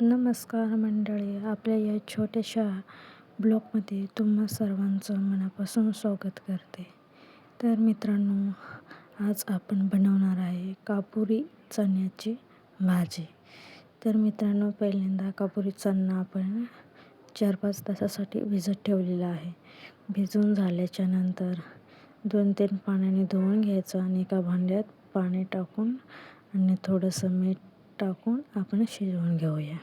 नमस्कार मंडळी, आपल्या या छोट्याशा ब्लॉगमध्ये तुम्हा सर्वांचं मनापासून स्वागत करते. तर मित्रांनो, आज आपण बनवणार आहे कापुरी चण्याची भाजी. तर मित्रांनो, पहिल्यांदा कापुरी चणा आपण 4-5 तासासाठी भिजत ठेवलेला आहे. भिजून झाल्याच्या नंतर 2-3 पाण्याने धुवून घ्यायचं आणि एका भांड्यात पाणी टाकून आणि थोडंसं मीठ टाकून आपण शिजवून घेऊया.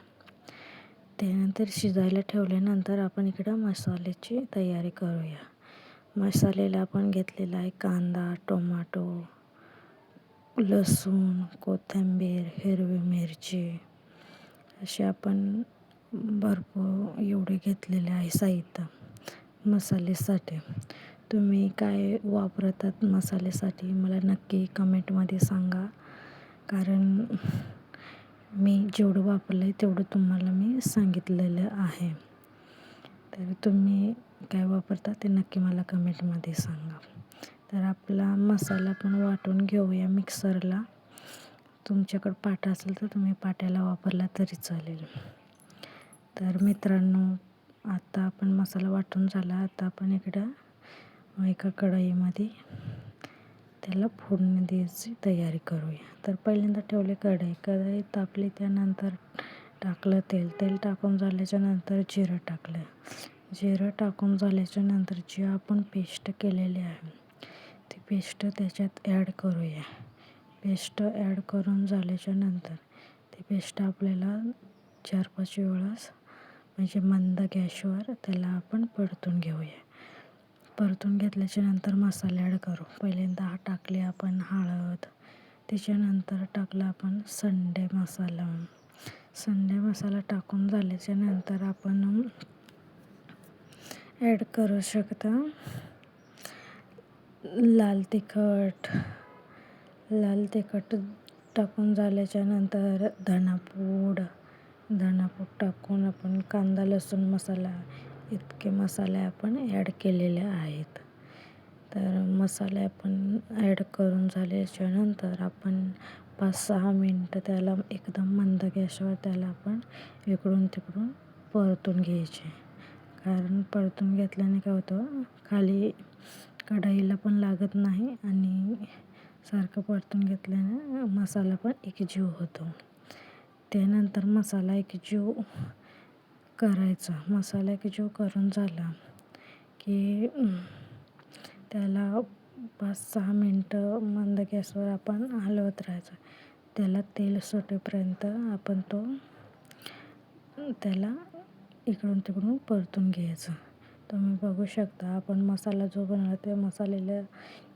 त्यानंतर शिजायला ठेवल्यानंतर आपण इकडं मसाल्याची तयारी करूया. मसाल्याला आपण घेतलेला आहे कांदा, टोमॅटो, लसूण, कोथिंबीर, हिरवी मिरची असे आपण भरपूर एवढे घेतलेले आहे साहित्य मसाल्यासाठी. तुम्ही काय वापरतात मसाल्यासाठी मला नक्की कमेंटमध्ये सांगा, कारण मी जेवढं वापरलं आहे तेवढं तुम्हाला मी सांगितलेलं आहे. तर तुम्ही काय वापरता ते नक्की मला कमेंटमध्ये सांगा. तर आपला मसाला पण वाटून घेऊया मिक्सरला. तुमच्याकडं पाटा असेल तर तुम्ही पाट्याला वापरला तरी चालेल. तर मित्रांनो, आता आपण मसाला वाटून झाला. आता आपण इकडं एका कढईमध्ये त्याला फोडणी द्यायची तयारी करूया. तर पहिल्यांदा ठेवले कढई तापली, त्यानंतर टाकलं तेल टाकून झाल्याच्या नंतर जिरं टाकून झाल्याच्या नंतर जी आपण पेस्ट केलेली आहे ती पेस्ट त्याच्यात ॲड करूया. पेस्ट ॲड करून झाल्याच्या नंतर ती पेस्ट आपल्याला 4-5 वेळेस म्हणजे मंद गॅसवर त्याला आपण परतून घेऊया. परतून घेतल्याच्या नंतर मसाले ॲड करू. पहिल्यांदा टाकले आपण हळद, त्याच्यानंतर टाकला आपण संडे मसाला टाकून झाल्याच्या नंतर आपण ॲड करू शकता लाल तिखट टाकून झाल्याच्या नंतर धनापूड टाकून आपण कांदा लसूण मसाला इतके मसाले आपण ॲड केलेले आहेत. तर मसाले आपण ॲड करून झाल्याच्या नंतर आपण 5-6 मिनटं त्याला एकदम मंद गॅसवर त्याला आपण इकडून तिकडून परतून घ्यायचे. कारण परतून घेतल्याने काय होतं, खाली कढईला पण लागत नाही आणि सारखं परतून घेतल्याने मसाला पण एकजीव होतो. त्यानंतर मसाला एकजीव करायचा. मसाला एकजीव करून झाला की त्याला 5-6 मिनटं मंद गॅसवर आपण हलवत राहायचं. त्याला तेल सुटेपर्यंत आपण त्याला इकडून तिकडून परतून घ्यायचं. तुम्ही बघू शकता आपण मसाला जो बनवला त्या मसाल्याला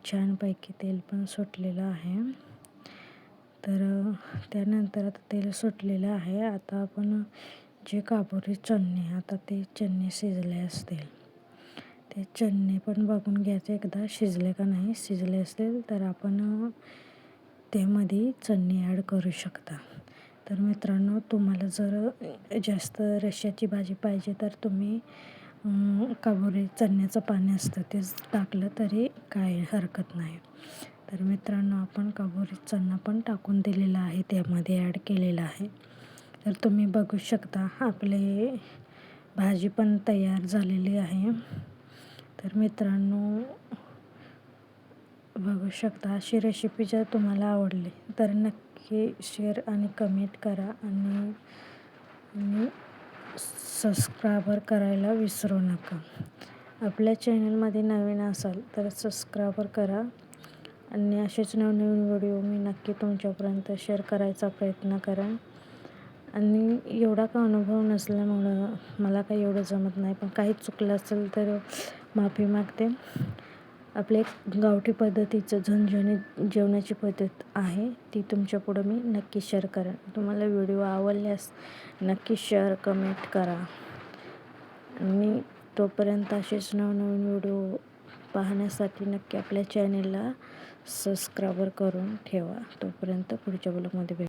छानपैकी तेल पण सुटलेलं आहे. तर त्यानंतर आता तेल सुटलेलं आहे. आता आपण जे कापुरी चणे आता ते चणे शिजले असतील ते चणे पण बघून घ्यायचे एकदा शिजले का नाही. शिजले असतील तर आपण त्यामध्ये चणे ॲड करू शकता. तर मित्रांनो, तुम्हाला जर जास्त रश्श्याची भाजी पाहिजे तर तुम्ही कापुरी चण्याचं पाणी असतं तेच टाकलं तरी काय हरकत नाही. तर मित्रांनो, आपण कापुरी चणा पण टाकून दिलेला आहे, त्यामध्ये ॲड केलेला आहे. तर तुम्ही बघू शकता आपले भाजी पण तयार झालेली आहे. तर मित्रांनो, बघू शकता अशी रेसिपी जर तुम्हाला आवडली तर नक्की शेअर आणि कमेंट करा आणि सबस्क्राईबर करायला विसरू नका. आपल्या चॅनलमध्ये नवीन असाल तर सबस्क्राईबर करा आणि असेच नवनवीन व्हिडिओ मी नक्की तुमच्यापर्यंत शेअर करायचा प्रयत्न करेन. आणि एवढा का अनुभव नसल्यामुळं मला काही एवढं जमत नाही, पण काही चुकलं असेल तर माफी मागते. आपले गावठी पद्धतीचं झणझणीत जेवणाची पद्धत आहे ती तुमच्यापुढं मी नक्की शेअर करेन. तुम्हाला व्हिडिओ आवडल्यास नक्की शेअर कमेंट करा आणि तोपर्यंत असेच नवनवीन व्हिडिओ पाहण्यासाठी नक्की आपल्या चॅनेलला सबस्क्राईबर करून ठेवा. तोपर्यंत पुढच्या ब्लॉगमध्ये भेटू.